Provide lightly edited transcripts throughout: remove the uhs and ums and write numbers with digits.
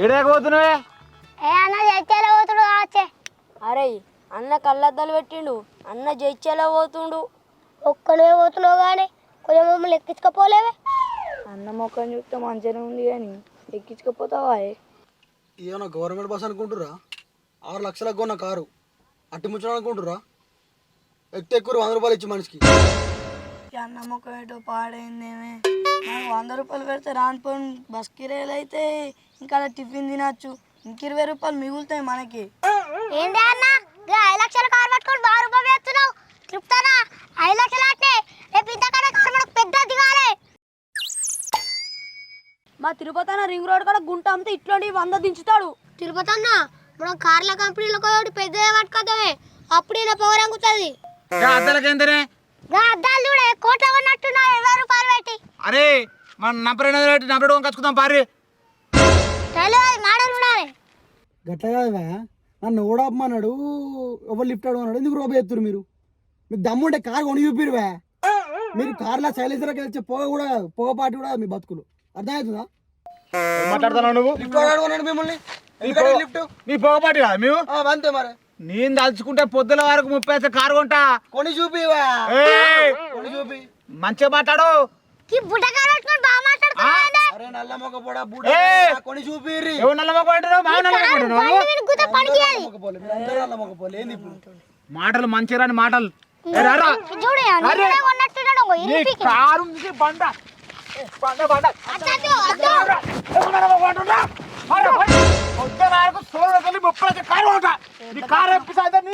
ఏడాకపోతున్నావే? ఏ అన్న జైత్యాల పోతుడు కావచ్చే. అరే అన్న కళ్ళద్దాలు పెట్టిండు, అన్న జైత్యాల పోతుండు. ఒక్కడే పోతున్నావు కానీ కొంచెం మమ్మల్ని ఎక్కించుకోపోలేవే. అన్న మొక్కని చూస్తే మంచిగానే ఉంది కానీ ఎక్కించుకపోతావా? ఏమన్నా గవర్నమెంట్ బస్ అనుకుంటురా? 6 లక్షలకు కొన్న కారు అట్టి ముచ్చడం అనుకుంటురా? ఎక్కితే ఎక్కువ 100 రూపాయలు ఇచ్చి మనిషికి. అన్న మొక్క ఏటో పాడైందేమే. నాకు 100 రూపాయలు పెడితే రానిపోయిన బస్ కిరాయిలు అయితే ఇంకా టిఫిన్ తినచ్చు, ఇంక 20 రూపాయలు మిగులుతాయి మనకి. ఏంటి అన్న 5 లక్షల కారు పట్టుకొని 10 రూపాయలు వేస్తున్నావు? చెప్తానా 5 లక్షలు అంటే రేపు ఇంతకన్నా కారు మనకు పెద్ద దిగాలి. మా తిరుపతి అన్న రింగ్ రోడ్ కూడా గుంట అమ్మితే ఇట్లాంటి 100 దించుతాడు. తిరుపతి అన్న మనం కార్ల కంపెనీలో ఒకటి పెద్దగా పట్టుకోదామే, అప్పుడు ఈయన పౌరంగుతుంది. అద్దలకేందనే? అద్దాలు చూడే కోట్ల ఉన్నట్టున్నాయి 20 రూపాయలు పెట్టి. అరే మన నంబర్ కచ్చుకుందాం పారి. తెలియదు మాడలు ఉండాలి. గట్ల కాదువా, నన్ను ఓడాపమన్నాడు, ఎవరు లిఫ్ట్ అన్నాడు, ఎందుకు రోబ ఎత్తురు మీరు? మీకు దమ్ముంటే కారు కొని చూపిరువా? మీరు కార్లో సైలెన్సర్కి వచ్చే పొగ కూడా పొగపాటి కూడా మీ బతుకులు అర్థమవుతుందా? మాట్లాడుతున్నావు నువ్వు? లిఫ్ట్ అన్నాడు మిమ్మల్ని, లిఫ్ట్ నీ పొగపాటి కదా మేము? అంతే మరి. నేను తలుచుకుంటే పొద్దుల వరకు 30 కారు కొంటా. కొని చూపివా, కొని చూపి మంచిగా మాట్లాడు. అరే నల్ల మొక్క పోడా బూడ కొని చూపిర్రి. ఎవరు నల్ల మొక్క అంటున్నావు? మా నల్ల మొక్క అంటున్నావు? నల్ల మొక్క పోలే ఏంది ఇప్పుడు? మాటలు మంచిగా రాని మాటలు. కారు బండ బండ బండ పొద్దున వరకు 30 కారు కొంటా. నీ కారు ఎప్పిసా నీ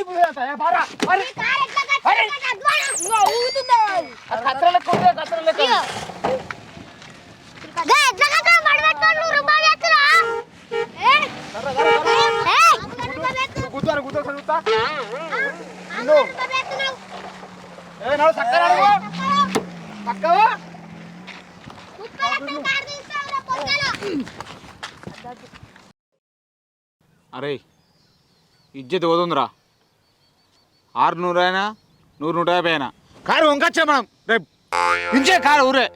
అరే ఇజ్జత్ పోతుందిరా. 600 అయినా 100-150 అయినా కారు వంకొచ్చా మనం రేపు ఇంచే కారు ఊరే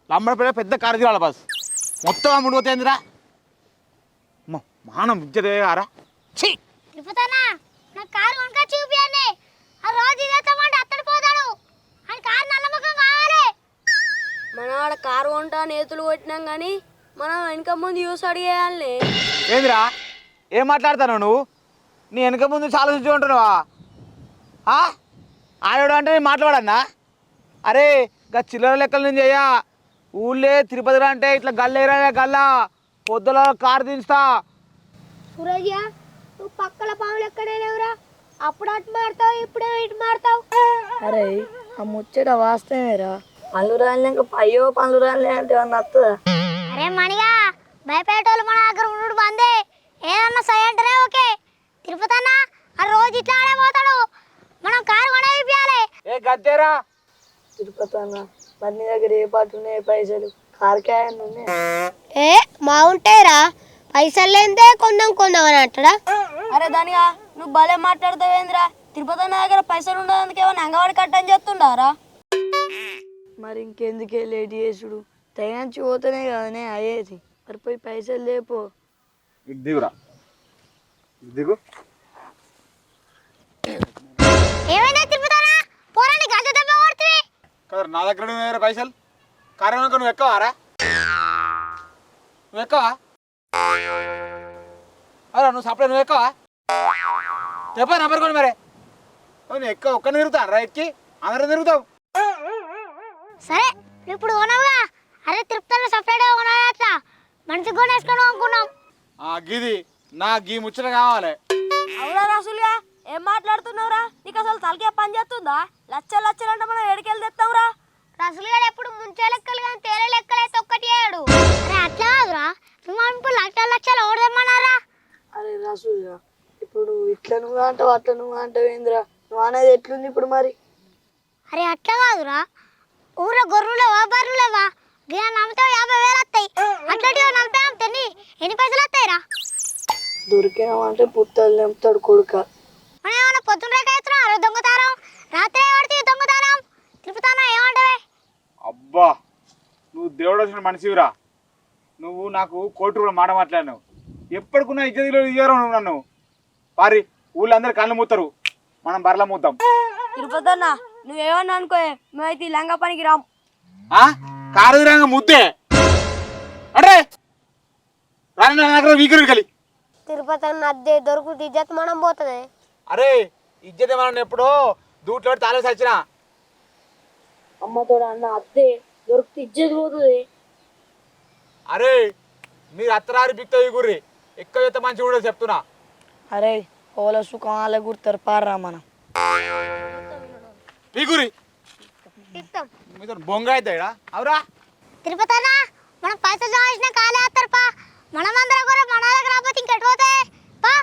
లంబడ పెద్ద కారు తీరాలి బస్ మొత్తం అమ్ముడు పోతేందిరా. మానం ఇజ్జతే కారా? మనవాడ కారు కొంటా నేతులు కొట్టినాం కానీ మనం వెనక ముందు యూస్ అడిగేయాలి. ఏందిరా ఏం మాట్లాడతావు నువ్వు? నీ వెనక ముందు చాలా చూసి ఉంటున్నావా? ఆడాడు అంటే నేను మాట్లాడన్నా? అరే ఇంకా చిల్లర లెక్కల నుంచి అయ్యా ఊళ్ళే తిరుపతి అంటే ఇట్లా గల్లేరా గల్లా పొద్దుల కారు దించుతా. సూరయ్య నువ్వు పక్కల పాములు ఎక్కడేలేవురా? అప్పుడు అటు మారుతావు, ఇప్పుడే ఇటు మారుతావు. అరే ఆ ముచ్చట వాస్తవేరా. పనులు రాలినాక అయ్యో పనులు రాలే అంటే ఏమన్నా వస్తుందా? అరే మణిగా భయపడేటోళ్ళు మన దగ్గర ఉండు బందే. ఏదన్నా సై అంటేనే ఓకే. తిరుపతి అన్న ఆ రోజు ఇట్లా ఆడే పోతాడు, మనం కారు కొనే ఇప్పియాలి. ఏ గద్దేరా తిరుపతి అన్న మరి నీ దగ్గర ఏ పాటు ఉన్నాయి పైసలు? కారుకాయలు ఉన్నాయి? ఏ మా ఉంటాయిరా, పైసలు లేదే కొందాం అని అంటాడా? అరే దానిగా నువ్వు భలే మాట్లాడతావేంద్రా. తిరుపతి అన్న దగ్గర పైసలు ఉండడానికి ఏమన్నా అంగవాడి కట్టని చెప్తుండారా? మరి ఇంకెందుకే లేట్ చేసుడు? తగినంచి పోతేనే కదనే అయ్యేది. మరి పోయి పైసలు లేపో. దిగురా దిగు. ఏమైనా తిరుపతినా పోరాని గంట దెబ్బ కొడుతుంది కదా నా దగ్గర పైసలు. కారు నువ్వు ఎక్కవారా? నువ్వు ఎక్కవా? అరే నువ్వు సప్లై నువ్వు ఎక్కవా? చెప్పా నెంబర్ కొని మరే. నువ్వు ఎక్క ఒక్కరిని తిరుగుతాను రా, ఎక్కి అందరం తిరుగుతావు. సరే ఇప్పుడు కొనవుగా. అరే తిరుపతిలో సపరేట్గా కొనాలి, మనిషి కొనేసుకొని అనుకున్నాం. గిది నా గీ ముచ్చట కావాలి. అవునా రాసులుగా ఏం మాట్లాడుతున్నావురా? నీకు అసలు తలకే పని చేస్తుందా? లచ్చలు అంటే మనం ఎడికెళ్ళి తెస్తావురా? రసులు గారు ఎప్పుడు ముంచే లెక్కలు కానీ తేలే లెక్కలు అయితే ఒక్కటి ఏడు. అరే అట్లా కాదురా, మేము ఇప్పుడు లక్షలు ఓడదమ్మన్నారా? అరే రాసులుగా ఇప్పుడు ఇట్లా నువ్వు అంటావు అట్లా నువ్వు అంటావు ఏందిరా? నువ్వు అనేది ఎట్లుంది ఇప్పుడు మరి? అరే అట్లా కాదురా, ఊళ్ళో గొర్రెలేవా బర్రెలేవా గిన్నె నమ్మితే 50,000 వస్తాయి. అట్లాంటి నమ్మితే ఎన్ని పైసలు వస్తాయిరా? దొరికామంటే పుత్తలు నింపుతాడు కొడుక. మనం ఏమన్నా పొద్దున్న రేఖ అవుతున్నాం? అరే దొంగతారం రాత్రి పడితే దొంగతారం తిప్పుతానా ఏమంటావే? అబ్బా నువ్వు దేవుడు వచ్చిన మనిషివిరా. నువ్వు నాకు కోటి రూపాయలు మాట మాట్లాడినావు. ఎప్పటికున్నా ఇజ్జతిలో ఇయ్యరు నన్ను పారి ఊళ్ళో అందరు కళ్ళు మూతారు మనం బర్ల మూద్దాం తిరుపతి అన్న నువ్వేమన్నా అనుకో మేమైతే ఈ లంగా పనికి రాం. కారు రంగ ముద్దే అడే రాని నా దగ్గర వీకరు కలి తిరుపతి అన్న అద్దె దొరుకుతుంది ఇజ్జత్ మనం పోతుంది. అరే ఇజ్జతే మనం ఎప్పుడో దూట్లో తాళం సచ్చినా అమ్మతో అన్న అద్దే దొరికితే ఇజ్జత్ పోతుంది. అరే మీరు అత్తరారి బిక్తో గుర్రి ఎక్కువ చేస్తే మంచిగా కూడా చెప్తున్నా. అరే ఓల సుఖం వాళ్ళ గుర్తారు పారా మనం పీగురి మీతో బొంగ అవుతాయిడా అవురా తిరుపతి అన్న మనం పైసలు జమ కాలే వస్తారు పా. మనం అందరం కూడా మన దగ్గర రాకపోతే ఇంకెటు పోతాయి పా.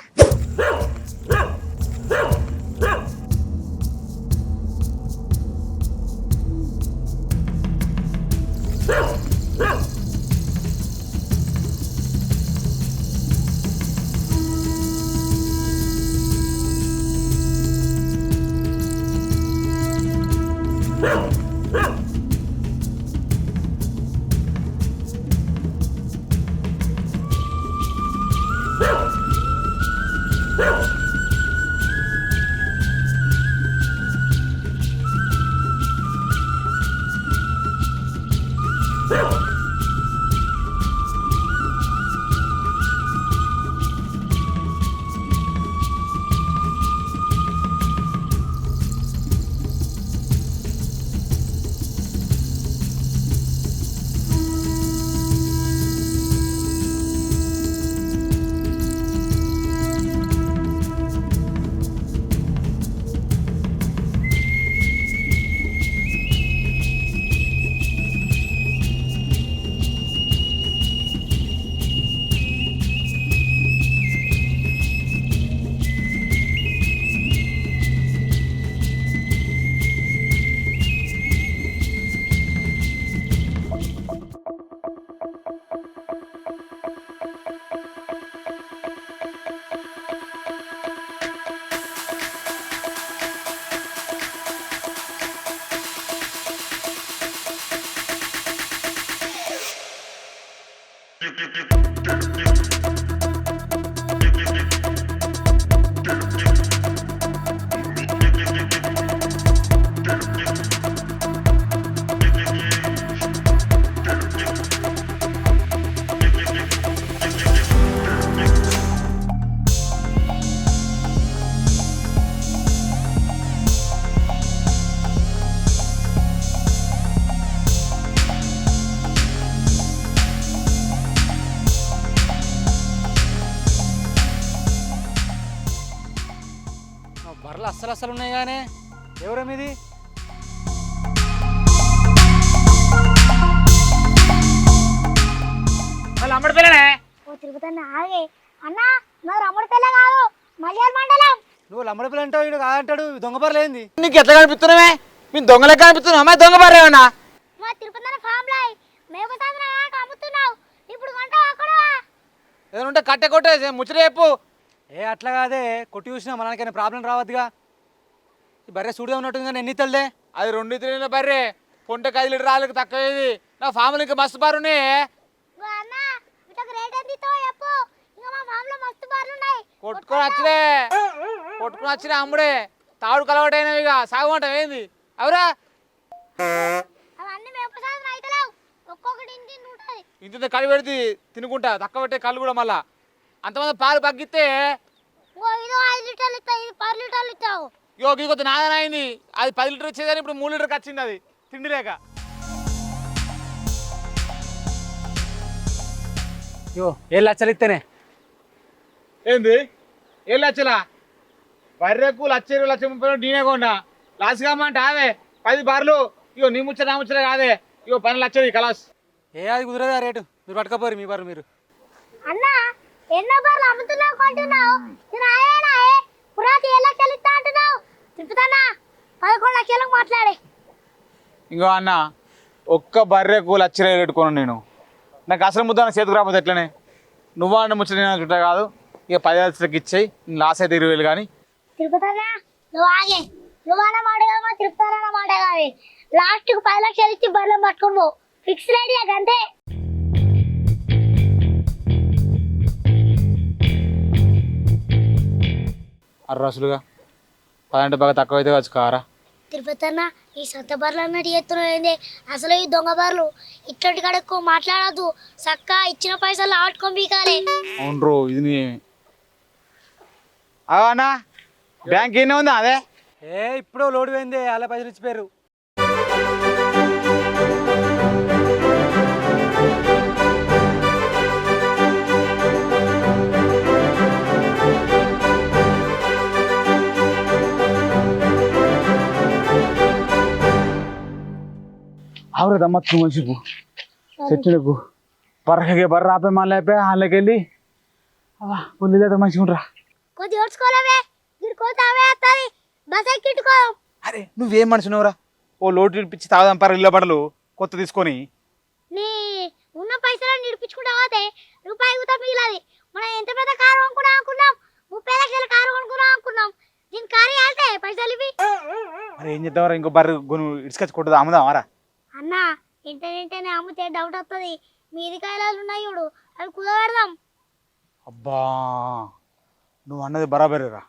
బర్రెలు అస్సలు ఉన్నాయి కానీ ఎవరేమిది అమ్మడి పిల్లనే ఓ తిరుపతి అన్న ఆగే అన్న మరి అమ్ముడు పిల్ల కాదు మల్యాల మండలం. నువ్వు లమ్మడి పిల్ల అంటావు ఇడు కాదంటాడు దొంగ బర్రెలు ఏంది నీకు ఎట్లా కనిపిస్తున్నావే మీ దొంగలే కనిపిస్తున్నావు అమ్మాయి దొంగ బర్రేమన్నా మా తిరుపతి అన్న ఫామ్ లై మేము సాయంత్రం అమ్ముతున్నావు ఇప్పుడు గంట అక్కడ ఏదైనా ఉంటే కట్టె కొట్టే ముచ్చట చెప్పు. ఏ అట్లా కాదే కొట్టి చూసినా మనకైనా ప్రాబ్లం రావద్దుగా. ఈ బర్రె సూడిగా ఉన్నట్టుంది కానీ ఎన్ని తల్దే అది 2 3 బర్రే పొంటకి 5 లీటర్ రాళ్ళకి తక్కువది నా ఫామ్లో ఇంకా మస్తు బారునే అన్న ఇటకు రేట్ ఎంత ఇస్తావో చెప్పు. ఇంకా మా ఫామ్ లో మస్తు బార్లు ఉన్నాయి. కొట్టుకొని వచ్చినే అమ్ముడే తాడు కలవటైనవి ఇక సాగుమంటాం ఏంది అవురా అవన్నీ మేము సాయంత్రం అయితలేవు ఒక్కొక్కటి ఇంటి ఉంటుంది. ఇంత కళ్ళు పెడితే తినుకుంటా తక్కువ పెట్టే కళ్ళు కూడా మళ్ళా అంతమంది పాలు పగ్గిస్తే ఇది 5 లీటర్లు ఇస్తావు ఇది 10 లీటర్లు ఇస్తావు. ఈ కొద్ది నాదన అయింది అది 10 లీటర్ వచ్చేదని ఇప్పుడు 3 లీటర్కి వచ్చింది అది తిండి లేక. యో ఏ లచ్చలు ఇస్తేనే ఏంది ఏం లచ్చలా బర్రెకు 1,20,30 నేనే కొండా లాస్ కామంటే ఆవే 10 బార్లు ఇగో నీ ముచ్చట నా ముచ్చట కాదే ఇగో 12 లక్షలు కలాస్. ఏ అది కుదరదా రేటు మీరు పట్టుకపోరు మీ బర్రె మీరు. అన్న ఎన్నో బార్లు అమ్ముతున్నావు కొంటున్నావు నేను ఆయనే పురాతి 7 లక్షలు ఇస్తా అంటున్నావు. తిప్పుతానా 11 లక్షలకు మాట్లాడే. ఇంకో అన్న ఒక్క బర్రెకు 1,00,000 పెట్టుకున్నాను నేను. నాకు అసలు ముద్ద చేతికి రాకపోతే ఎట్లనే నువ్వు అంటే ముచ్చట నేను చుట్టా కాదు ఇక 10 లక్షలకి ఇచ్చేయి లాస్ అయితే 20,000 కానీ. తిరుపతన్నా నువ్వు ఆగే నువ్వు అన్న మాట కాదు మా తిరుపతన్న మాట కాదు. లాస్ట్కు 10 లక్షలు ఇచ్చి బర్రెలు పట్టుకుని పో ఫిక్స్ రేట్ అంతే. అర్రసులుగా 10 బాగా తక్కువ అయితే కావచ్చు కారా. తిరుపతి అన్న ఈ సొంత బర్రెలు అన్నట్టు చేస్తున్నావు ఏంది? అసలు ఈ దొంగ బర్రెలు ఇట్లాంటి కాడ ఎక్కువ మాట్లాడద్దు. చక్క ఇచ్చిన పైసలు ఆడుకొని పీకాలి. అవును రో ఇది నీ అన్నా బ్యాంక్ ఏనే ఉందా అదే ఇప్పుడు లోడ్ పోయింది అలా పైసలు ఇచ్చిపోయారు. అవురే దమ్మత్తు మంచిపు చెట్టులకు బర్రకే బర్ర ఆపే మళ్ళీ అయిపోయి వాళ్ళకి వెళ్ళి పుల్లి లేదా మంచిగా ఉండరా. కొద్ది ఓడ్చుకోలేవే గిడి కోతావే వస్తుంది బస్ ఎక్కిట్టుకో. అరే నువ్వేం మనుషునవురా ఓ లోటు ఇడిపించి తాగుదాం పర ఇళ్ళ బడలు కొత్త తీసుకొని నీ ఉన్న పైసలు నిడిపించుకుంటా పోతే రూపాయి కూడా మిగిలది. మనం ఎంత పెద్ద కారు అనుకున్నాం 30 లక్షల కారు అనుకున్నాం. దీని కారు వెళ్తే పైసలు ఇవి. మరి ఏం చేద్దామరా ఇంకో బర్రె గును ఇసుకొచ్చి కొట్టదా అమ్ముదామారా. అన్నా వెంటనే అమ్మితే డౌట్ వస్తుంది. మీది కాయలాలు ఉన్నాయి చూడు అవి కుదబెడదాం. అబ్బా నువ్వు అన్నది బరాబరేరా.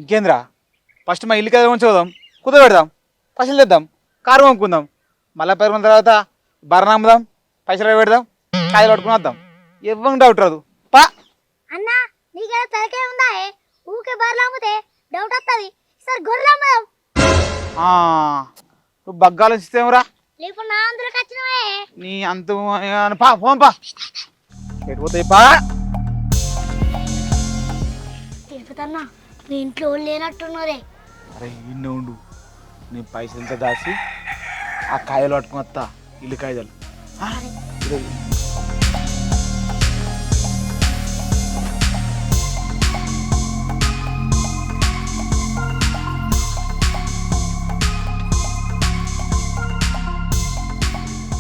ఇంకేంద్రా ఫస్ట్ మా ఇల్లు కదా ఉంచుదాం కుదబెడదాం పైసలు తెద్దాం కారు అమ్ముకుందాం మళ్ళీ 10 రోజుల తర్వాత బర్ర అమ్ముదాం పైసలు పెడదాం కాయలు పట్టుకుని వద్దాం. ఇవ్వం డౌట్ రాదు పా. అన్నా నీకేదో తలకే ఉందా? ఊకే బర్రెలు అమ్మితే డౌట్ వస్తుంది. సరే గొర్రెలు అమ్ముదాం. నువ్వు బగ్గాలు ఇస్తేమరా లేకపోతే నా అందులోకి వచ్చినవే. నీ అంత పా ఫోన్ పా పెట్టిపోతాయి పా. తిరుపతి అన్న మీ ఇంట్లో వాళ్ళు లేనట్టున్నారే. అరే ఇన్నే ఉండు నేను పైసలు ఎంత దాచి ఆ కాయలు పట్టుకుని వస్తా ఇల్లు కాయలు.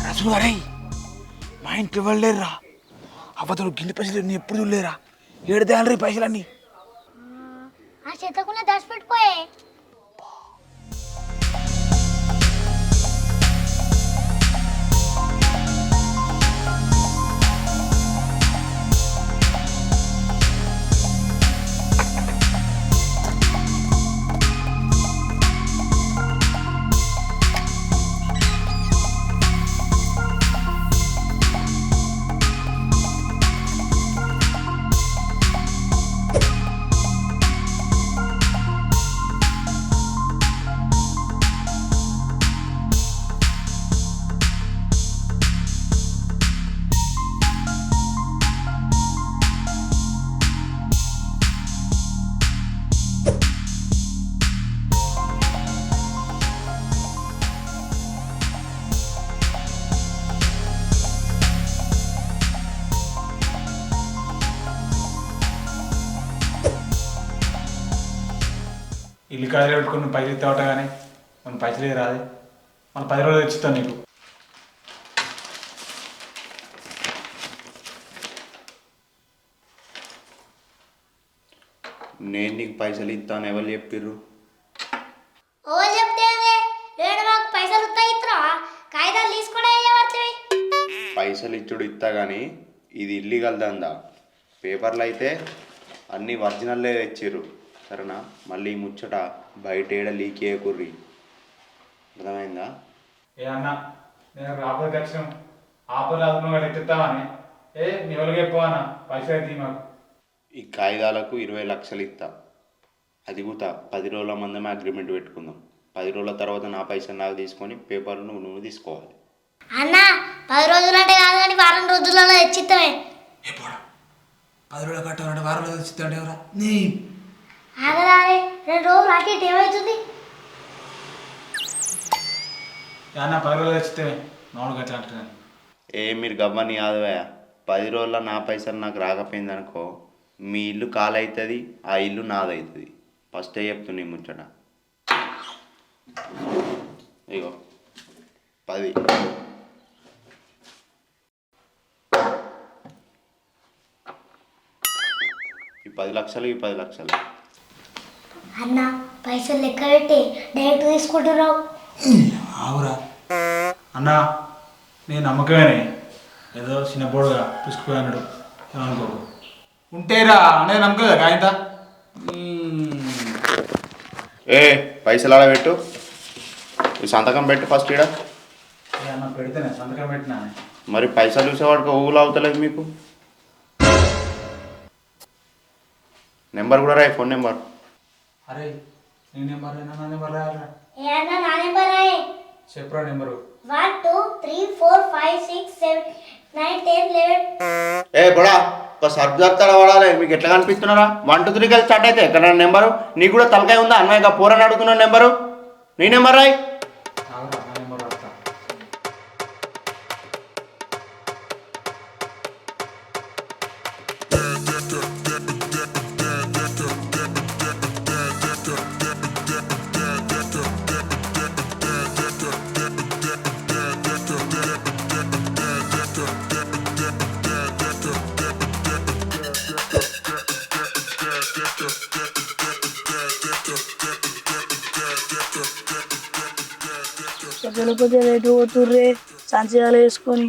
రసులు అరే మా ఇంట్లో వాళ్ళు లేరురా అవ్వతోడు గిన్నె పైసలు నేను ఎప్పుడు చూడలేరా ఏడుదేయాలరా ఈ పైసలన్నీ. ఆ చేతకుండా దాచిపెట్టిపోయే. ఇల్లు కాయలు పెట్టుకుని నువ్వు పైసలు ఇస్తావట కానీ మనం పైసలు రాదే మన 10 రోజులు తెచ్చిస్తాను నీకు. నేను నీకు పైసలు ఇస్తాను ఎవరు చెప్పిర్రు? ఓ చెప్తే లేడు మాకు పైసలు ఇస్తా కాగితాలు తీసుకుంటే పడుతుంది. పైసలు ఇచ్చుడు ఇస్తా కానీ ఇది ఇల్లీగల్ దందా. పేపర్లు అయితే అన్నీ ఒరిజినల్లే తెచ్చిర్రు సరేనా. మళ్ళీ ఈ ముచ్చట బయట ఏడ లీక్ చేయకుర్రి అర్థమైందా? ఏ అన్న నేను ఆపదకి వచ్చినాం ఆపదలు అదుపుగా ఎత్తిస్తామని నీ వాళ్ళకి చెప్పవన్నా పైసలు అయితే మాకు. ఈ కాగితాలకు 20 లక్షలు ఇస్తా. అది కూడా 10 రోజుల మందమే అగ్రిమెంట్ పెట్టుకుందాం. 10 రోజుల తర్వాత నా పైసలు నాకు తీసుకొని పేపర్లు నువ్వు తీసుకోవాలి. అన్న 10 రోజులు అంటే కాదు కానీ వారం రోజులలో తెచ్చిస్తామే. 10 రోజులు కట్టాలంటే వారం రోజులు తెచ్చిస్తాంటే ఎవరా నీ ఆగరారే 2 రోజులు రాకెట్ ఏమవుతుంది? అన్న 10 రోజులు తెచ్చితే మామూలుగా ఎట్లా అంటున్నాను. మీరు గవ్వని కాదువా. 10 రోజుల్లో నా పైసలు నాకు రాకపోయిందనుకో మీ ఇల్లు కాలవుతుంది, ఆ ఇల్లు నాదవుతుంది. ఫస్టే చెప్తున్నా ఈ ముచ్చట. ఇగో 10 ఈ 10 లక్షలు ఈ 10 లక్షలు. అన్న పైసలు లెక్క పెట్టి డైరెక్ట్ తీసుకుంటున్నావు. ఆవురా అన్న నేను నమ్మకమేనే ఏదో చిన్న బోడుగా తీసుకుపోయి అన్నాడు ఏమనుకోకు ఉంటేరా అనేది నమ్మకం కదా కాయంత ఏ పైసలు అలా పెట్టు ఈ సంతకం పెట్టు ఫస్ట్ ఈడ. అన్న పెడితేనే సంతకం పెట్టినా. మరి పైసలు చూసేవాడికి ఊళ్ళు అవుతలేదు మీకు. నెంబర్ కూడా రాయి, ఫోన్ నెంబర్. అరే నీ నెంబర్ నా నెంబర్ రాయాలరా. ఏ అన్న నా నెంబర్ రాయే. చెప్పురా నెంబరు. 1 2 3 4 5 6 7 9 10 11. ఏ బడా ఒక సర్ఫ్ దర్తాడ వాడాలి. మీకు ఎట్లా కనిపిస్తున్నారా? 1 2 3 కలిసి స్టార్ట్ అయితే ఎక్కడ నెంబరు? నీకు కూడా తలకాయ ఉందా? అన్నయ్య పూరని అడుగుతున్న నెంబరు. నీ నెంబర్ రాయి. నా నెంబర్ రాస్తా. కొద్ది రేటు పోతుర్రే సంచయాలు వేసుకొని.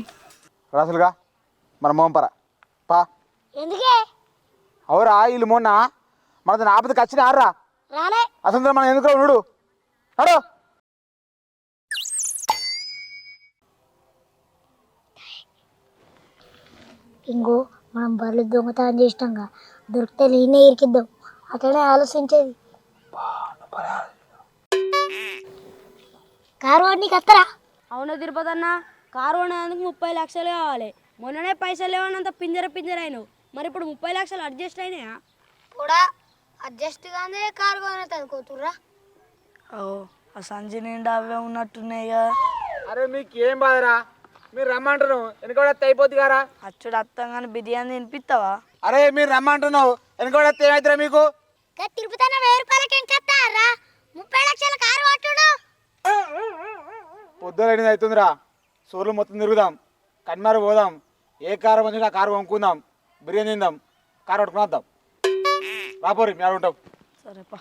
రాసులుగా మన మోంపరా పా. ఎందుకే అవురా వీళ్ళు మొన్న మనతో ఆపదకి వచ్చిన ఆర్రా రాలే. అసలు మనం ఎందుకు ఉన్నాడు అడు. ఇంకో మనం బర్రెలు దొంగతనం చేసినాంగా, దొరికితే లీనే ఇరికిద్దాం. అట్లనే ఆలోచించేది. కారు వాడికి వస్తారా? అవునా తిరుపతి అన్న, కారు కొనేందుకు 30 లక్షలు కావాలి. మొన్ననే పైసలు లేవనంత పింజర అయినావు. మరి ఇప్పుడు 30 లక్షలు అడ్జస్ట్ అయినాయా? కూడా అడ్జస్ట్ గానే కారు కొనేది అనుకోతుర్రా. ఓ ఆ సంచి నిండా అవే ఉన్నట్టున్నాయి కదా. అరే మీకు ఏం బాధరా, మీరు రమ్మంటున్నావు వెనుకోడెత్తే అయిపోద్ది గారా. అచ్చుడు అత్తం కానీ బిర్యానీ తినిపిస్తావా? అరే మీరు రమ్మంటున్నావు వెనుకోడెత్తే ఏమవుతారా మీకు? తిరుపతి 1000 రూపాయలకి ఏం చెప్తారా? 30 లక్షల కారు పట్టుడు. పొద్దున అవుతుందిరా, సోర్లు మొత్తం తిరుగుదాం, కన్మారు పోదాం, ఏ కారు మంచిగా ఆ కారు కొనుక్కుందాం, బిర్యానీ తిందాం, కారు పట్టుకుని వద్దాం. రాపోరి మేము ఉంటాం. సరేపా.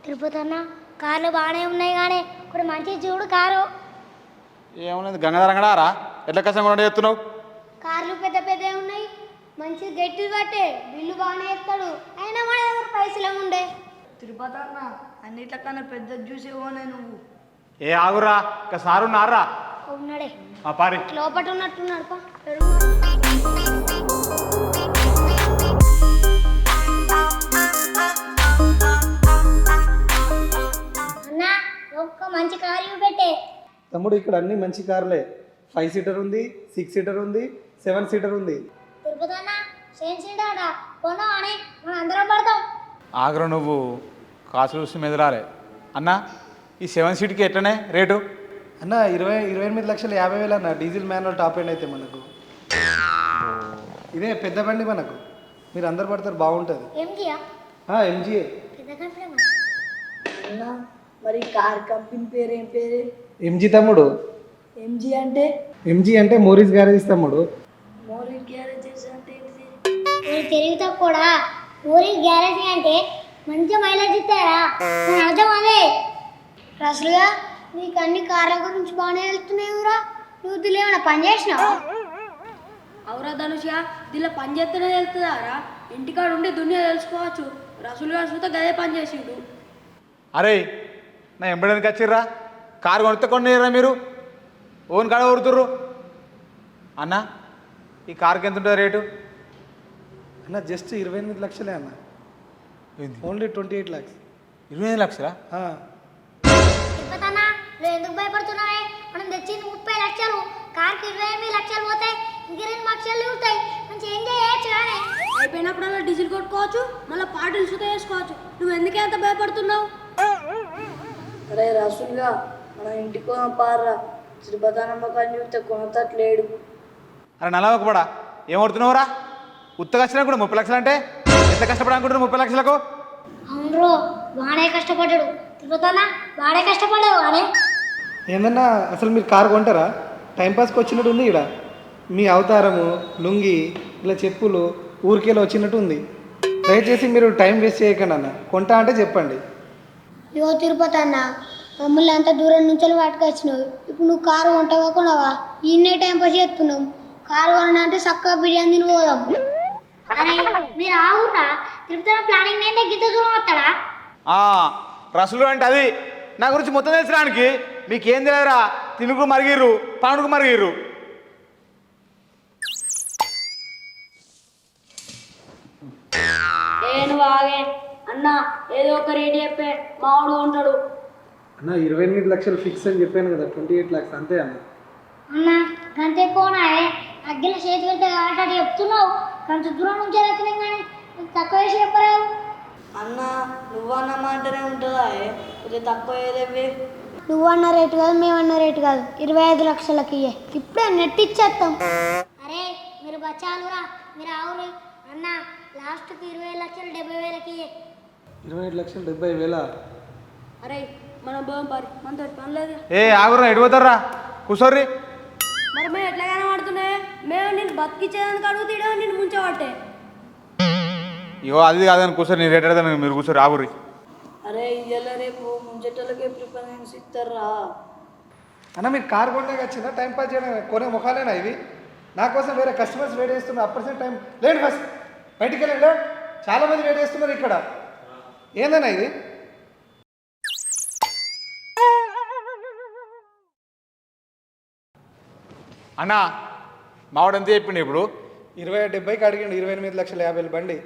తిరుపతి అన్న కార్లు బాగానే ఉన్నాయి కానీ ఇప్పుడు మంచి చూడు కారు. ఏమన్నది గంగధరంగడారా ఎట్లా కష్టం కూడా చెప్తున్నావు? కార్లు పెద్ద పెద్ద ఉన్నాయి, మంచి గట్టి పట్టే బిల్లు బాగానే ఎత్తాడు. అయినా మన దగ్గర పైసలు ఉండే. తిరుపతి అన్న అన్నిట్లకన్నా పెద్ద చూసే పోనే నువ్వు. ఏ ఆగురా ఇక సారు ఉన్నారా? ఉన్నాడే ఆ పారి లోపట ఉన్నట్టున్నాడు. అన్న ఒక్క మంచి కారు పెట్టే. తమ్ముడు ఇక్కడ అన్ని మంచి కార్లే. 5 సీటర్ ఉంది, 6 సీటర్ ఉంది, 7 సీటర్ ఉంది. తిరుపతి అన్న చేయించిండా కొను అని మనం అందరం పడతాం. ఆగ్రా నువ్వు కాసు చూసి మెదలాలే. అన్న ఈ 7 సీట్కి ఎట్లనే రేటు? అన్న 28 లక్షల 50,000 అన్న. డీజిల్ మాన్యువల్ టాప్ ఎండ్ అయితే మనకు ఇదే పెద్ద బండి మనకు. మీరు అందరు పడతారు, బాగుంటుంది. ఎంజియా ఎంజీఏ. పెద్ద కంపెనీ. అన్న మరి కార్ కంపెనీ పేరు ఏం పేరు? ఎంజీ తమ్ముడు. ఎంజీ అంటే? ఎంజీ అంటే మోరీస్ గ్యారేజ్ తమ్ముడు. మోరీ గ్యారేజెస్ అంటే ఏంటిది? మీరు తిరుగుతా కూడా ఊరి గ్యారేజ్ అంటే మంచి మైలేజ్ ఇస్తారా? నేను అర్థం అదే. అసలుగా నీకు అన్ని కార్ల గురించి బాగానే వెళ్తున్నాయిరా. నువ్వు దీనిలో ఏమైనా పని చేసినావా? అవురా ధనుష, దీనిలో పని చేస్తేనే తెలుస్తుందారా? ఇంటికాడ ఉండి దునియా తెలుసుకోవచ్చు. రసూలు గారు చూస్తే గదే పని చేసిండు. అరే నా ఎంబడానికి వచ్చిర్రా, కారు కొనితే కొనేరా మీరు? ఓన్ కాడ ఊరుతుర్రు. అన్న ఈ కార్కి ఎంత ఉంటుంది రేటు? అన్న జస్ట్ 28 లక్షలే అన్న. Only 28 lakhs. 25 లక్షలా? తిరుపతన్నా నువ్వు ఎందుకు భయపడుతున్నావే? మనం తెచ్చింది 30 లక్షలు, కార్కి 28 లక్షలు పోతాయి, ఇంక 2 లక్షలు ఉంటాయి. మంచి ఎంజాయ్ చేయొచ్చు. కానీ అయిపోయినప్పుడల్లా డీజిల్ కొట్టుకోవచ్చు, మళ్ళీ పాటలు సుత వేసుకోవచ్చు. నువ్వు ఎందుకే అంత భయపడుతున్నావు? అరే రసూల్గా మనం ఇంటికి పారా, తిరుపతనమ్మ కానీ చూస్తే కొనతట్లేడు. అరే నల్లవకపడా ఏం కొడుతున్నావురా? ఉత్తగా వచ్చినా కూడా 30 లక్షలు అంటే ఎంత కష్టపడాలనుకుంటున్నావు? 30 లక్షలకు అవును వాడే కష్టపడ్డాడు. తిరుపతన్నా వాడే కష్టపడ్డావు. వాడే ఏందన్నా అసలు మీరు కారు కొంటారా టైంపాస్కి వచ్చినట్టు ఉంది ఇక్కడ మీ అవతారము లుంగి ఇలా చెప్పులు ఊరికేలా వచ్చినట్టు ఉంది. దయచేసి మీరు టైం వేస్ట్ చేయకండి అన్న. కొంటా అంటే చెప్పండి. ఇగో తిరుపతి అన్న, మమ్మల్ని అంత దూరం నుంచి పట్టుకొచ్చినావు. ఇప్పుడు నువ్వు కారు కొంటావా కొనవా? ఇన్నే టైం పాస్ చేస్తున్నావు. కారు కొనంటే చక్కగా బిర్యానీ తిని పోదాం. అరే మీరు ఆగురా, తిరుపతి ప్లానింగ్ అయితే గిద్ద దూరం వస్తాడా? రసులు అంటే అది నా గురించి మొత్తం తెలిసడానికి మీకేం తెలియదురా. తినుకు మరిగిర్రు, పానుకు మరిగిర్రు. నువ్వు ఆగే అన్న, ఏదో ఒక రేట్ చెప్పే మావాడు ఉంటాడు. అన్న 28 లక్షలు ఫిక్స్ అని చెప్పాను కదా, 28 lakhs అంతే అన్న. అన్న గంతే పోనాయే, అగ్గిల చేతి వెళ్తే కాబట్టి చెప్తున్నావు. కొంచెం దూరం నుంచి వచ్చినాం కానీ తక్కువ వేసి చెప్పరావు. అన్న నువ్వన్న మాటనే ఉంటుందా? కొంచెం తక్కువ ఏదేవి. నువ్వన్న రేటు కాదు, మేమన్న రేటు కాదు, 25 లక్షలకి ఇప్పుడే నెట్ ఇచ్చేస్తాం. అరే మీరు బచ్చాలురా, మీరు ఆవురు అన్న. లాస్ట్కి 20 లక్షలు 70,000కి 27 లక్షలు 70,000. అరే మనం పోదాం పారి, మనతో పని లేదు. ఆగురా, ఎడిపోతారా? కూర్చోర్రి. మరి మేము ఎట్లా కనబడుతున్నాయి? మేము నేను బతికిచ్చేదానికి అడుగుతాడా, నేను ముంచబట్టే. ఇగో అది కాదని కూర్చొని నేను రేట్ అడతాను, మీరు కూర్చొని ఆగుర్రి. అరే ఇయ్యాల రేపు ముంచెటోళ్ళకే ప్రిఫరెన్స్ ఇస్తారా? అన్న మీరు కారు కొంటే వచ్చిందా టైం పాస్ చేయడం కొనే ముఖాలేనా ఇవి? నా కోసం వేరే కస్టమర్స్ వెయిట్ చేస్తున్నారు. అప్పటిసే టైం లేదు, ఫస్ట్ బయటికి వెళ్ళండి. చాలామంది వెయిట్ చేస్తున్నారు ఇక్కడ. ఏందన్నా ఇది? అన్నా మావాడు ఎంత చెప్పిండు ఇప్పుడు? 70కి అడిగిండు. 28,50,000 బండి.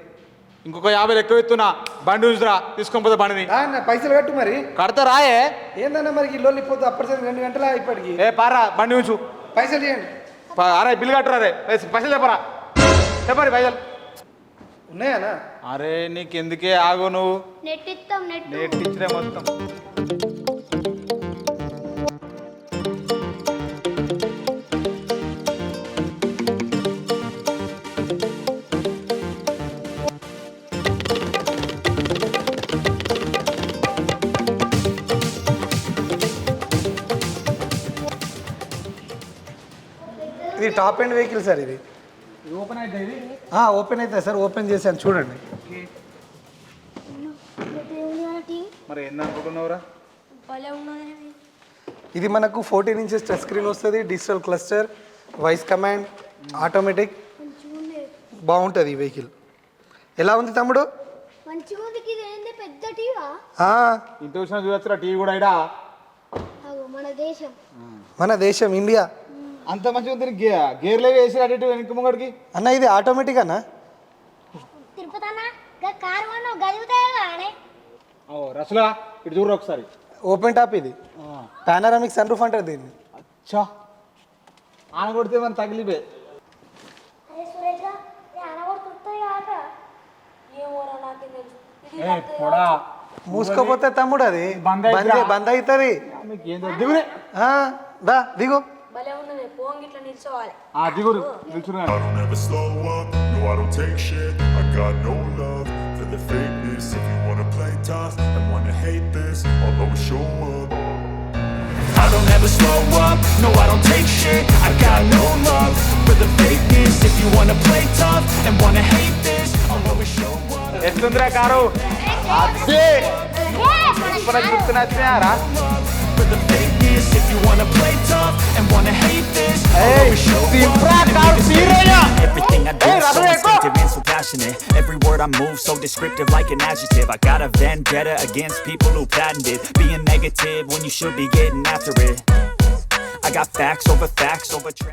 ఇంకొక 50 ఎక్కువ ఎత్తున్నా. బండి చూసిరా, తీసుకొని పోతే బండిని. అన్న పైసలు కట్టు మరి. కడతా రాయే. ఏందన్నా మరి ఈ లోన్ ఇప్పొద్దు, అప్పటిసే 2 గంటల ఇప్పటికి. పారా బండి ఉంచు. పైసలు ఇవ్వండి. అరే బిల్లు కట్టరా, రే పైసలు చెప్పరా, చెప్పరి పైసలు ఉన్నాయన్నా? అరే నీకెందుకే ఆగు, నువ్వు నెట్ ఇస్తాం. నెట్ ఇచ్చినే మొత్తం. ఇది టాప్ ఎండ్ వెహికల్ సార్. ఇది ఓపెన్ అయితే ఇది ఓపెన్ అవుతుంది సార్. ఓపెన్ చేశాను చూడండి. మరి ఎన్ని అనుకుంటున్నావురా? భలే ఉన్నది. ఇది మనకు 14 inches టచ్ స్క్రీన్ వస్తుంది, digital cluster, voice command, automatic. బాగుంటుంది ఈ వెహికల్. ఎలా ఉంది తమ్ముడు? మంచిగా ఉంది. ఇది ఏంది పెద్ద టీవా? ఇంటి వచ్చిన చూడొచ్చురా టీవీ కూడా ఇడా. మన దేశం, మన దేశం ఇండియా. అంత మంచిగా ఉంది. గేర్లే వేసి అటు వెనక ముంగడికి. అన్న ఇది ఆటోమేటిక్ అన్న. తిరుపతి అన్న కారు కొన్నావు గదుగుతాయి. రసులా ఇటు చూడరు ఒకసారి. ఓపెన్ టాప్ ఇది. పానరామిక్ సన్ రూఫ్ అంటారు దీన్ని. అచ్చా ఆన కొడితే మన తగిలిపోయి. అరే సురేష్ అనగొడుతుంది ఆట. ఏమోరా నాకే తెలుసు. పొడా మూసుకోపోతే తమ్ముడు అది బంద్ అవుతుంది. మీకు ఏం దిగురే. దా దిగు. భలే ఉన్నది. పోంగి ఇట్లా నిల్చోవాలి. దిగురు నిల్చున్నా. I don't ever slow up, no I don't take shit. I got no love for the fakeness. If you wanna play tough and wanna hate this, I'll always show up. I don't ever slow up, no I don't take shit. I got no love for the fakeness. If you wanna play tough and wanna hate this, I'll always show up. ఎట్లుందిరా car? అదే గుర్తునచ్చినారా? For the fakeness, if you wanna play tough and wanna hate this, I'll always show up. Everything I do so instinctive and so passionate. Every word I move so descriptive like an adjective. I got a vendetta against people who patented being negative when you should be getting after it. I got facts over